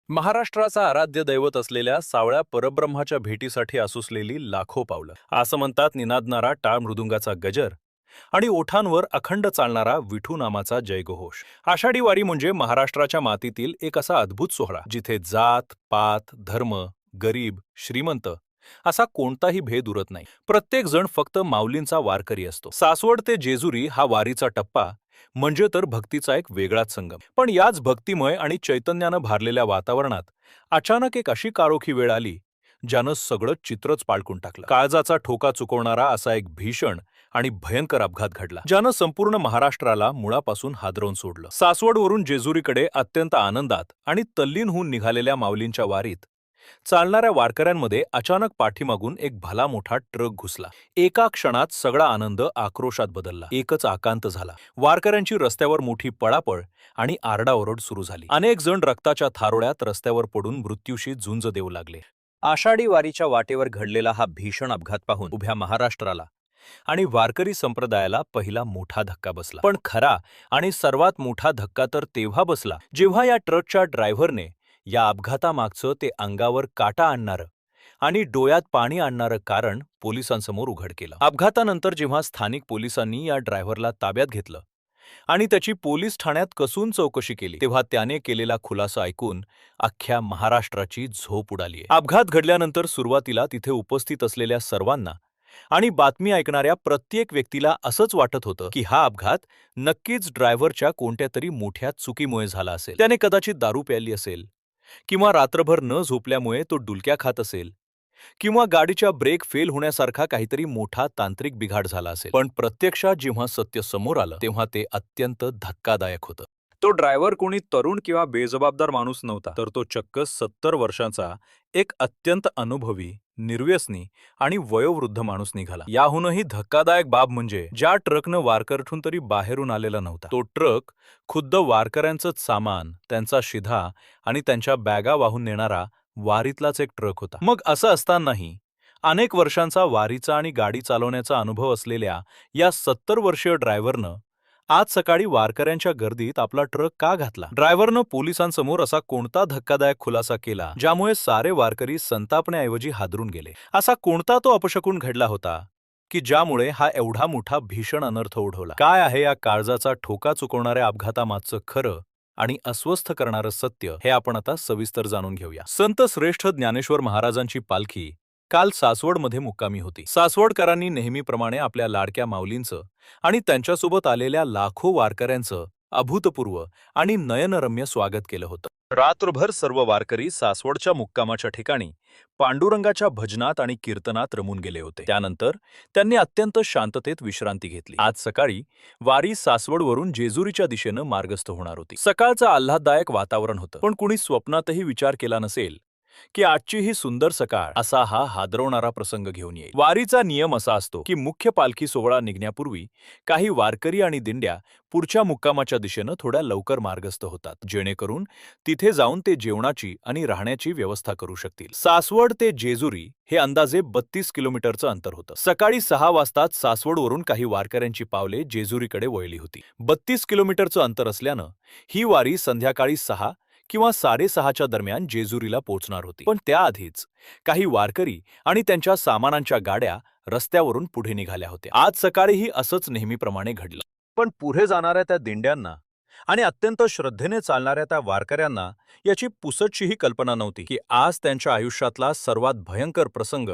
महाराष्ट्राचा आराध्य दैवत असलेल्या सावळ्या परब्रह्माच्या भेटीसाठी आसुसलेली लाखो पावलं. असं म्हणतात निनादणारा टाळ मृदुंगाचा गजर आणि ओठांवर अखंड चालणारा विठू नामाचा जयघोष. आषाढी वारी म्हणजे महाराष्ट्राच्या मातीतील एक असा अद्भुत सोहळा जिथे जात पात धर्म गरीब श्रीमंत असा कोणताही भेद उरत नाही. प्रत्येक जण फक्त माऊलींचा वारकरी असतो. सासवड ते जेजुरी हा वारीचा टप्पा म्हणजे तर भक्तीचा एक वेगळाच संगम. पण याच भक्तिमय आणि चैतन्यानं भारलेल्या वातावरणात अचानक एक अशी काळोखी वेळ आली ज्यानं सगळं चित्रच पालटून टाकलं. काळजाचा ठोका चुकवणारा असा एक भीषण आणि भयंकर अपघात घडला ज्यानं संपूर्ण महाराष्ट्राला मुळापासून हादरवून सोडलं. सासवडवरून जेजुरीकडे अत्यंत आनंदात आणि तल्लीन होऊन निघालेल्या माऊलींच्या वारीत चालणाऱ्या वारकऱ्यांमध्ये अचानक पाठीमागून एक भला मोठा ट्रक घुसला. एका क्षणात सगळा आनंद आक्रोशात बदलला. एकच आकांत झाला. वारकऱ्यांची रस्त्यावर मोठी पळापळ आणि आरडाओरड सुरू झाली. अनेक जण रक्ताच्या थारोळ्यात रस्त्यावर पडून मृत्यूशी झुंज देऊ लागले. आषाढी वारीच्या वाटेवर घडलेला हा भीषण अपघात पाहून उभ्या महाराष्ट्राला आणि वारकरी संप्रदायाला पहिला मोठा धक्का बसला. पण खरा आणि सर्वात मोठा धक्का तर तेव्हा बसला जेव्हा या ट्रकच्या ड्रायव्हरने या अपघातामागचं ते अंगावर काटा आणणारं आणि डोळ्यात पाणी आणणारं कारण पोलिसांसमोर उघड केलं. अपघातानंतर जेव्हा स्थानिक पोलिसांनी या ड्रायव्हरला ताब्यात घेतलं आणि त्याची पोलीस ठाण्यात कसून चौकशी केली तेव्हा त्याने केलेला खुलासा ऐकून अख्ख्या महाराष्ट्राची झोप उडालीये. अपघात घडल्यानंतर सुरुवातीला तिथे उपस्थित असलेल्या सर्वांना आणि बातमी ऐकणाऱ्या प्रत्येक व्यक्तीला असंच वाटत होतं की हा अपघात नक्कीच ड्रायव्हरच्या कोणत्या तरी मोठ्या चुकीमुळे झाला असेल. त्याने कदाचित दारू प्यायली असेल किंवा रात्रभर न झोपल्यामुळे तो डुलक्या खात असेल किंवा गाडीच्या ब्रेक फेल होण्यासारखा काहीतरी मोठा तांत्रिक बिघाड झाला असेल. पण प्रत्यक्षात जेव्हा सत्य समोर आलं तेव्हा ते अत्यंत धक्कादायक होतं. तो ड्रायव्हर कोणी तरुण किंवा बेजबाबदार माणूस नव्हता, तर तो चक्क 70 वर्षांचा एक अत्यंत अनुभवी निर्व्यसनी आणि वयोवृद्ध माणूस निघाला. याहूनही धक्कादायक बाब म्हणजे ज्या ट्रकनं वारकरठून तरी बाहेरून आलेला नव्हता. तो ट्रक खुद्द वारकऱ्यांचंच सामान, त्यांचा शिधा आणि त्यांच्या बॅगा वाहून नेणारा वारीतलाच एक ट्रक होता. मग असं असतानाही अनेक वर्षांचा वारीचा आणि गाडी चालवण्याचा अनुभव असलेल्या या 70 वर्षीय ड्रायव्हरनं आज सकाळी वारकऱ्यांच्या गर्दीत आपला ट्रक का घातला? ड्रायव्हरनं पोलिसांसमोर असा कोणता धक्कादायक खुलासा केला ज्यामुळे सारे वारकरी संतापण्याऐवजी हादरून गेले? असा कोणता तो अपशकुन घडला होता की ज्यामुळे हा एवढा मोठा भीषण अनर्थ ओढवला? काय आहे या काळजाचा ठोका चुकवणाऱ्या अपघातामागचं खरं आणि अस्वस्थ करणारं सत्य हे आपण आता सविस्तर जाणून घेऊया. संत श्रेष्ठ ज्ञानेश्वर महाराजांची पालखी काल सासवडमध्ये मुक्कामी होती. सासवडकरांनी नेहमीप्रमाणे आपल्या लाडक्या माऊलींचं आणि त्यांच्यासोबत आलेल्या लाखो वारकऱ्यांचं अभूतपूर्व आणि नयनरम्य स्वागत केलं होतं. रात्रभर सर्व वारकरी सासवडच्या मुक्कामाच्या ठिकाणी पांडुरंगाच्या भजनात आणि कीर्तनात रमून गेले होते. त्यानंतर त्यांनी अत्यंत शांततेत विश्रांती घेतली. आज सकाळी वारी सासवडवरून जेजुरीच्या दिशेनं मार्गस्थ होणार होती. सकाळचं आल्हाददायक वातावरण होतं, पण कुणी स्वप्नातही विचार केला नसेल की आजची ही सुंदर सकाळ असा हा हादरवणारा प्रसंग घेऊन येईल. वारीचा नियम असा असतो की मुख्य पालखी सोहळा निघण्यापूर्वी काही वारकरी आणि दिंड्या पुढच्या मुक्कामाच्या दिशेनं थोड्या लवकर मार्गस्थ होतात, जेणेकरून तिथे जाऊन ते जेवणाची आणि राहण्याची व्यवस्था करू शकतील. सासवड ते जेजुरी हे अंदाजे 32 किलोमीटरचं अंतर होतं. सकाळी 6 वाजताच सासवडवरून काही वारकऱ्यांची पावले जेजुरीकडे वळली होती. 32 किलोमीटरचं अंतर असल्यानं ही वारी संध्याकाळी 6 किंवा 6:30च्या दरम्यान जेजुरीला पोहोचणार होती. पण त्याआधीच काही वारकरी आणि त्यांच्या सामानांच्या गाड्या रस्त्यावरून पुढे निघाल्या होत्या. आज सकाळीही असंच नेहमीप्रमाणे घडलं. पण पुढे जाणाऱ्या त्या दिंड्यांना आणि अत्यंत श्रद्धेने चालणाऱ्या त्या वारकऱ्यांना याची पुसटशीही कल्पना नव्हती की आज त्यांच्या आयुष्यातला सर्वात भयंकर प्रसंग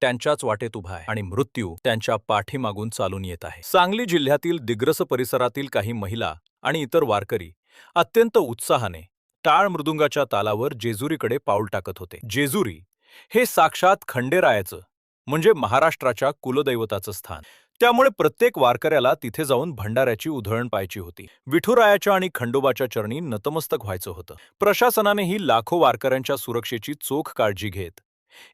त्यांच्याच वाटेत उभा आहे आणि मृत्यू त्यांच्या पाठीमागून चालून येत आहे. सांगली जिल्ह्यातील दिग्रस परिसरातील काही महिला आणि इतर वारकरी अत्यंत उत्साहाने टाळ मृदुंगाच्या तालावर जेजुरीकडे पाऊल टाकत होते. जेजुरी हे साक्षात खंडेरायाचं म्हणजे महाराष्ट्राच्या कुलदैवताचं स्थान. त्यामुळे प्रत्येक वारकऱ्याला तिथे जाऊन भंडाऱ्याची उधळण पाहायची होती. विठुरायाच्या आणि खंडोबाच्या चरणी नतमस्तक व्हायचं होतं. प्रशासनानेही लाखो वारकऱ्यांच्या सुरक्षेची चोख काळजी घेत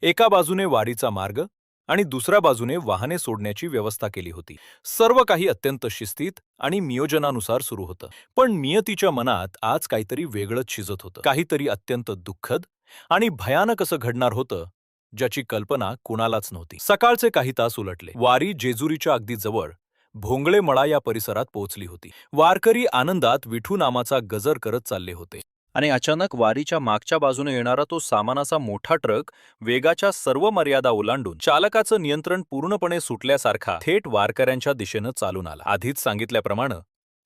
एका बाजूने वारीचा मार्ग आणि दुसऱ्या बाजूने वाहने सोडण्याची व्यवस्था केली होती. सर्व काही अत्यंत शिस्तीत आणि नियोजनानुसार सुरू होतं. पण नियतीच्या मनात आज काहीतरी वेगळंच शिजत होतं. काहीतरी अत्यंत दुःखद आणि भयानक असं घडणार होतं ज्याची कल्पना कुणालाच नव्हती. सकाळचे काही तास उलटले. वारी जेजुरीच्या अगदी जवळ भोंगळे मळा या परिसरात पोहोचली होती. वारकरी आनंदात विठू नामाचा गजर करत चालले होते. आणि अचानक वारीच्या मागच्या बाजूने येणारा तो सामानाचा मोठा ट्रक वेगाच्या सर्व मर्यादा ओलांडून चालकाचं नियंत्रण पूर्णपणे सुटल्यासारखा थेट वारकऱ्यांच्या दिशेनं चालून आला. आधीच सांगितल्याप्रमाणे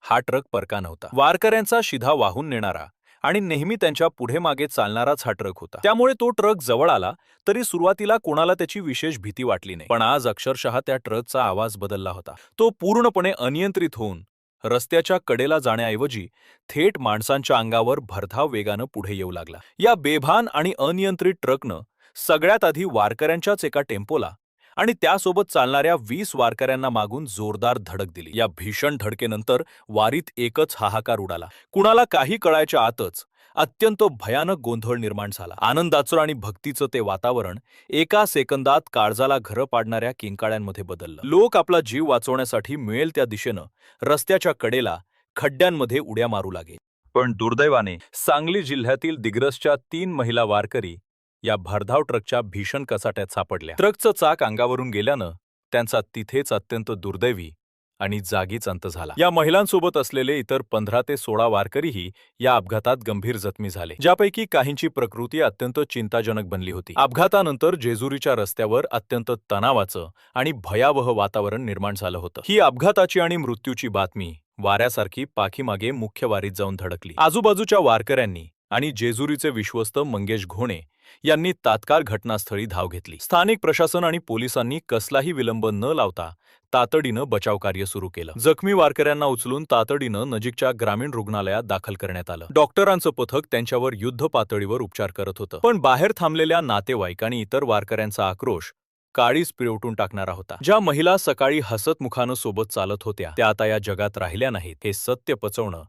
हा ट्रक परका नव्हता. वारकऱ्यांचा शिधा वाहून नेणारा आणि नेहमी त्यांच्या पुढे मागे चालणाराच हा ट्रक होता. त्यामुळे तो ट्रक जवळ आला तरी सुरुवातीला कोणाला त्याची विशेष भीती वाटली नाही. पण आज अक्षरशः त्या ट्रकचा आवाज बदलला होता. तो पूर्णपणे अनियंत्रित होऊन रस्त्याच्या कडेला जाण्याऐवजी थेट माणसांच्या अंगावर भरधाव वेगानं पुढे येऊ लागला. या बेभान आणि अनियंत्रित ट्रकनं सगळ्यात आधी वारकऱ्यांच्याच एका टेम्पोला आणि त्यासोबत चालणाऱ्या 20 वारकऱ्यांना मागून जोरदार धडक दिली. या भीषण धडकेनंतर वारीत एकच हाहाकार उडाला. कुणाला काही कळायच्या आतच अत्यंत भयानक गोंधळ निर्माण झाला. आनंदाचं आणि भक्तीचं ते वातावरण एका सेकंदात काळजाला घरं पाडणाऱ्या किंकाळ्यांमध्ये बदललं. लोक आपला जीव वाचवण्यासाठी मिळेल त्या दिशेनं रस्त्याच्या कडेला खड्ड्यांमध्ये उड्या मारू लागले. पण दुर्दैवाने सांगली जिल्ह्यातील दिग्रसच्या 3 महिला वारकरी या भरधाव ट्रकच्या भीषण कचाट्यात सापडल्या. ट्रकचं चाक अंगावरून गेल्यानं त्यांचा तिथेच अत्यंत दुर्दैवी आणि जागीच अंत झाला. या महिलांसोबत असलेले इतर 15 ते 16 वारकरीही या अपघातात गंभीर जखमी झाले, ज्यापैकी काहींची प्रकृती अत्यंत चिंताजनक बनली होती. अपघातानंतर जेजुरीच्या रस्त्यावर अत्यंत तणावाचं आणि भयावह वातावरण निर्माण झालं होतं. ही अपघाताची आणि मृत्यूची बातमी वाऱ्यासारखी पाठीमागे मुख्य वारीत जाऊन धडकली. आजूबाजूच्या वारकऱ्यांनी आणि जेजुरीचे विश्वस्त मंगेश घोणे यांनी तात्काळ घटनास्थळी धाव घेतली. स्थानिक प्रशासन आणि पोलिसांनी कसलाही विलंब न लावता तातडीनं बचावकार्य सुरू केलं. जखमी वारकऱ्यांना उचलून तातडीनं नजीकच्या ग्रामीण रुग्णालयात दाखल करण्यात आलं. डॉक्टरांचं पथक त्यांच्यावर युद्ध पातळीवर उपचार करत होतं. पण बाहेर थांबलेल्या नातेवाईक आणि इतर वारकऱ्यांचा आक्रोश काळीच पिळवटून टाकणारा होता. ज्या महिला सकाळी हसतमुखानं सोबत चालत होत्या त्या आता या जगात राहिल्या नाहीत हे सत्य पचवणं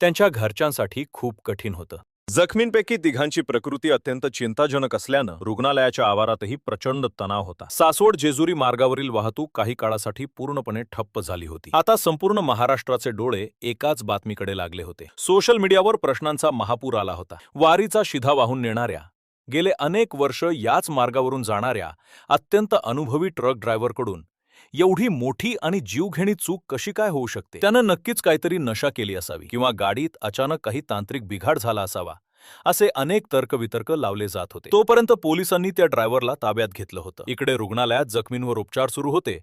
त्यांच्या घरच्यांसाठी खूप कठीण होतं. जखमींपैकी तिघांची प्रकृती अत्यंत चिंताजनक असल्यानं रुग्णालयाच्या आवारातही प्रचंड तणाव होता. सासवड जेजुरी मार्गावरील वाहतूक काही काळासाठी पूर्णपणे ठप्प झाली होती. आता संपूर्ण महाराष्ट्राचे डोळे एकाच बातमीकडे लागले होते. सोशल मीडियावर प्रश्नांचा महापूर आला होता. वारीचा शिधा वाहून नेणाऱ्या गेले अनेक वर्ष याच मार्गावरून जाणाऱ्या अत्यंत अनुभवी ट्रक ड्रायव्हरकडून एवढी मोठी आणि जीवघेणी चूक कशी काय होऊ शकते? त्यानं नक्कीच काहीतरी नशा केली असावी किंवा गाडीत अचानक काही तांत्रिक बिघाड झाला असावा, असे अनेक तर्कवितर्क लावले जात होते. तोपर्यंत पोलिसांनी त्या ड्रायव्हरला ताब्यात घेतलं होतं. इकडे रुग्णालयात जखमींवर उपचार सुरू होते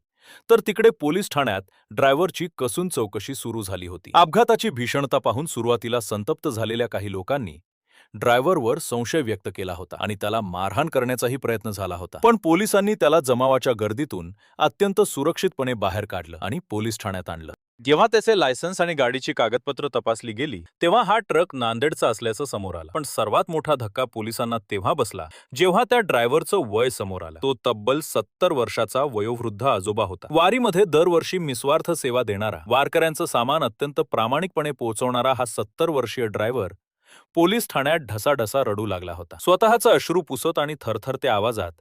तर तिकडे पोलीस ठाण्यात ड्रायव्हरची कसून चौकशी सुरू झाली होती. अपघाताची भीषणता पाहून सुरुवातीला संतप्त झालेल्या काही लोकांनी ड्रायव्हरवर संशय व्यक्त केला होता आणि त्याला मारहाण करण्याचाही प्रयत्न झाला होता. पण पोलिसांनी त्याला जमावाच्या गर्दीतून अत्यंत सुरक्षितपणे बाहेर काढलं आणि पोलीस ठाण्यात आणलं. जेव्हा त्याचे लायसन्स आणि गाडीची कागदपत्र तपासली गेली तेव्हा हा ट्रक नांदेडचा असल्याचं समोर आलं. पण सर्वात मोठा धक्का पोलिसांना तेव्हा बसला जेव्हा त्या ड्रायव्हरचं वय समोर आलं. तो तब्बल 70 वर्षाचा वयोवृद्ध आजोबा होता. वारीमध्ये दरवर्षी निस्वार्थ सेवा देणारा, वारकऱ्यांचं सामान अत्यंत प्रामाणिकपणे पोहोचवणारा हा 70 वर्षीय ड्रायव्हर पोलीस ठाण्यात ढसाढसा रडू लागला होता. स्वतःचं अश्रू पुसत आणि थरथरत्या आवाजात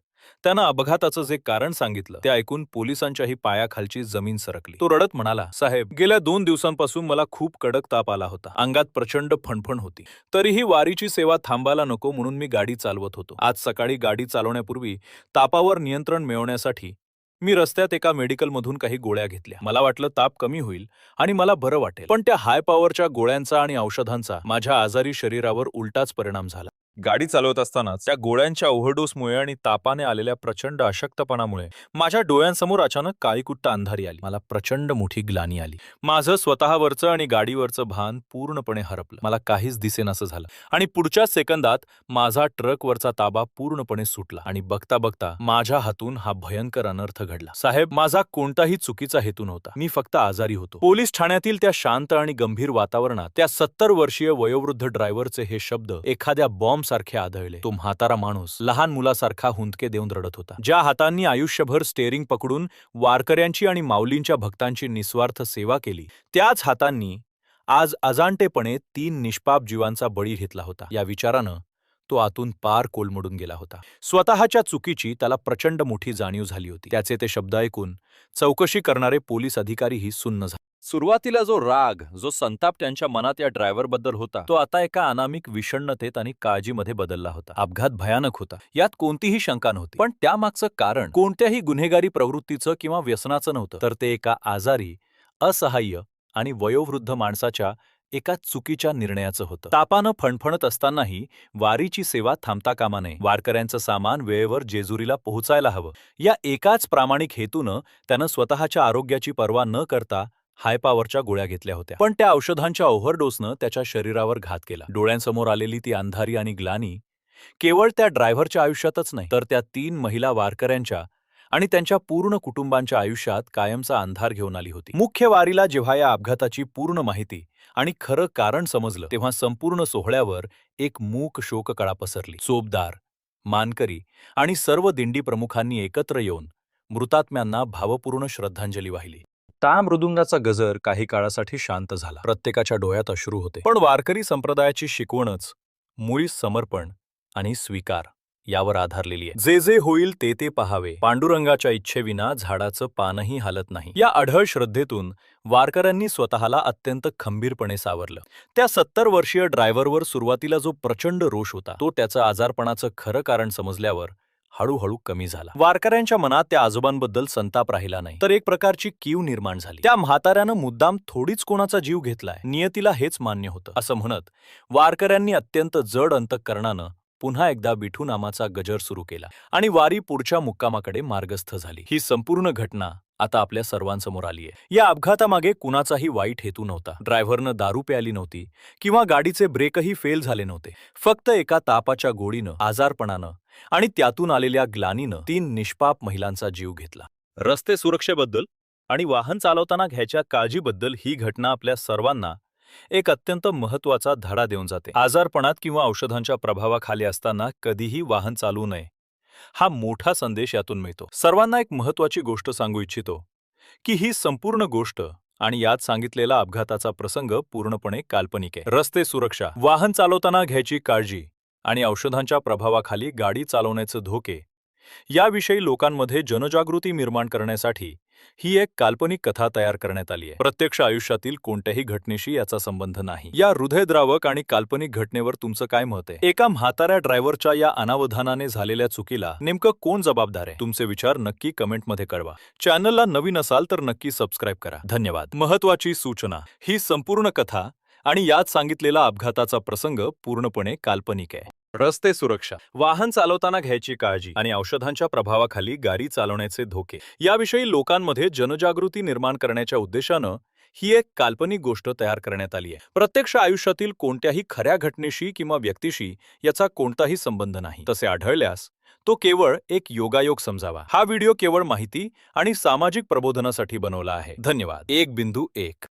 त्यानं अपघाताचं जे कारण सांगितलं ते ऐकून पोलिसांच्याही पायाखालची जमीन सरकली. तो रडत म्हणाला, साहेब, गेल्या 2 दिवसांपासून मला खूप कडक ताप आला होता. अंगात प्रचंड फणफण होती. तरीही वारीची सेवा थांबायला नको म्हणून मी गाडी चालवत होतो. आज सकाळी गाडी चालवण्यापूर्वी तापावर नियंत्रण मिळवण्यासाठी मी रस्त्यात एका मेडिकलमधून काही गोळ्या घेतल्या. मला वाटलं ताप कमी होईल आणि मला बरं वाटेल. पण त्या हाय पॉवरच्या गोळ्यांचा आणि औषधांचा माझ्या आजारी शरीरावर उलटाच परिणाम झाला. गाडी चालवत असताना त्या गोळ्यांच्या ओव्हरडोसमुळे आणि तापाने आलेल्या प्रचंड अशक्तपणामुळे माझ्या डोळ्यांसमोर अचानक काळीकुट्ट अंधारी आली. मला प्रचंड मोठी ग्लानी आली. माझं स्वतःवरचं आणि गाडीवरचं भान पूर्णपणे हरपलं. मला काहीच दिसेनासं झालं आणि पुढच्या सेकंदात माझा ट्रकवरचा ताबा पूर्णपणे सुटला आणि बघता बघता माझ्या हातून हा भयंकर अनर्थ घडला. साहेब, माझा कोणताही चुकीचा हेतू नव्हता. मी फक्त आजारी होतो. पोलीस ठाण्यातील त्या शांत आणि गंभीर वातावरणात त्या 70 वर्षीय वयोवृद्ध ड्रायव्हरचे हे शब्द एखाद्या बॉम्ब सारखे आदळले. तो म्हातारा माणूस लहान मुलासारखा हुंदके देऊन रडत होता. ज्या हातांनी आयुष्यभर स्टेअरिंग पकडून वारकऱ्यांची आणि माऊलींच्या भक्तांची निस्वार्थ सेवा केली, त्याच हातांनी आज अजाणतेपणे 3 निष्पाप जीवांचा बळी घेतला होता. या विचारानं तो आतून पार कोलमडून गेला होता. स्वतःच्या चुकीची त्याला प्रचंड मोठी जाणीव झाली होती. त्याचे ते शब्द ऐकून चौकशी करणारे पोलीस अधिकारीही सुन्न झाले. सुरुवातीला जो राग, जो संताप त्यांच्या मनात या ड्रायव्हरबद्दल होता तो आता एका अनामिक विषण्णतेत आणि काळजीमध्ये बदलला होता. अपघात भयानक होता, यात कोणतीही शंका नव्हती. पण त्यामागचं कारण कोणत्याही गुन्हेगारी प्रवृत्तीचं किंवा व्यसनाचं नव्हतं, तर ते एका आजारी, असहाय्य आणि वयोवृद्ध माणसाच्या एका चुकीच्या निर्णयाचं होतं. तापानं फणफणत असतानाही वारीची सेवा थांबता कामा नये. वारकऱ्यांचं सामान वेळेवर जेजुरीला पोहोचायला हवं. या एकाच प्रामाणिक हेतूनं त्यानं स्वतःच्या आरोग्याची पर्वा न करता हायपावरच्या गोळ्या घेतल्या होत्या. पण त्या औषधांच्या ओव्हरडोसनं त्याच्या शरीरावर घात केला. डोळ्यांसमोर आलेली ती अंधारी आणि ग्लानी केवळ त्या ड्रायव्हरच्या आयुष्यातच नाही, तर त्या 3 महिला वारकऱ्यांच्या आणि त्यांच्या पूर्ण कुटुंबांच्या आयुष्यात कायमचा अंधार घेऊन आली होती. मुख्य वारीला जेव्हा या अपघाताची पूर्ण माहिती आणि खरं कारण समजलं, तेव्हा संपूर्ण सोहळ्यावर एक मूक शोककळा पसरली. चोपदार, मानकरी आणि सर्व दिंडी प्रमुखांनी एकत्र येऊन मृतात्म्यांना भावपूर्ण श्रद्धांजली वाहिली. मृदुंगाचा गजर काही काळासाठी शांत झाला. प्रत्येकाच्या डोळ्यात अश्रू होते. पण वारकरी संप्रदायाची शिकवणच मुळी समर्पण आणि स्वीकार यावर आधारलेली आहे. जे जे होईल ते ते पहावे, पांडुरंगाच्या इच्छेविना झाडाचं पानही हालत नाही. या अढळ श्रद्धेतून वारकऱ्यांनी स्वतःला अत्यंत खंबीरपणे सावरलं. त्या 70 वर्षीय ड्रायव्हरवर सुरुवातीला जो प्रचंड रोष होता, तो त्याचं आजारपणाचं खरं कारण समजल्यावर हळूहळू कमी झाला. वारकऱ्यांच्या मनात त्या आजोबांबद्दल संताप राहिला नाही, तर एक प्रकारची कीव निर्माण झाली. त्या म्हाताऱ्यानं मुद्दाम थोडीच कोणाचा जीव घेतलाय, नियतीला हेच मान्य होतं असं म्हणत वारकऱ्यांनी अत्यंत जड अंतःकरणानं पुन्हा एकदा विठू नामाचा गजर सुरू केला आणि वारी पुढच्या मुक्कामाकडे मार्गस्थ झाली. ही संपूर्ण घटना आता आपल्या सर्वांसमोर आलीय. या अपघातामागे कुणाचाही वाईट हेतू नव्हता. ड्रायव्हरनं दारू प्यायली नव्हती किंवा गाडीचे ब्रेकही फेल झाले नव्हते. फक्त एका तापाच्या गोळीनं, आजारपणानं आणि त्यातून आलेल्या ग्लानीनं 3 निष्पाप महिलांचा जीव घेतला. रस्ते सुरक्षेबद्दल आणि वाहन चालवताना घ्यायच्या काळजीबद्दल ही घटना आपल्या सर्वांना एक अत्यंत महत्त्वाचा धडा देऊन जाते. आजारपणात किंवा औषधांच्या प्रभावाखाली असताना कधीही वाहन चालवू नये, हा मोठा संदेश यातून मिळतो. सर्वांना एक महत्त्वाची गोष्ट सांगू इच्छितो की ही संपूर्ण गोष्ट आणि यात सांगितलेला अपघाताचा प्रसंग पूर्णपणे काल्पनिक आहे. रस्ते सुरक्षा, वाहन चालवताना घ्यायची काळजी आणि औषधांच्या प्रभावाखाली गाडी चालवण्याचे धोके याविषयी लोकांमध्ये जनजागृती निर्माण करण्यासाठी ही एक काल्पनिक कथा तयार करण्यात आली आहे. प्रत्यक्ष आयुष्यातील कोणत्याही घटनेशी याचा संबंध नाही. या हृदयद्रावक आणि काल्पनिक घटनेवर तुमचं काय मत आहे? एका म्हाताऱ्या ड्रायव्हरच्या या अनावधानाने झालेल्या चुकीला नेमकं कोण जबाबदार आहे? तुमचे विचार नक्की कमेंटमध्ये कळवा. चॅनलला नवीन असाल तर नक्की सबस्क्राईब करा. धन्यवाद. महत्त्वाची सूचना, ही संपूर्ण कथा आणि यात सांगितलेला अपघाताचा प्रसंग पूर्णपणे काल्पनिक आहे. रस्ते सुरक्षा, वाहन चालवताना घ्यायची काळजी आणि औषधांच्या प्रभावाखाली गाडी चालवण्याचे धोके याविषयी लोकांमध्ये जनजागृती निर्माण करण्याच्या उद्देशानं ही एक काल्पनिक गोष्ट तयार करण्यात आली आहे. प्रत्यक्ष आयुष्यातील कोणत्याही खऱ्या घटनेशी किंवा व्यक्तीशी याचा कोणताही संबंध नाही. तसे आढळल्यास तो केवळ एक योगायोग समजावा. हा व्हिडिओ केवळ माहिती आणि सामाजिक प्रबोधनासाठी बनवला आहे. धन्यवाद. 1.1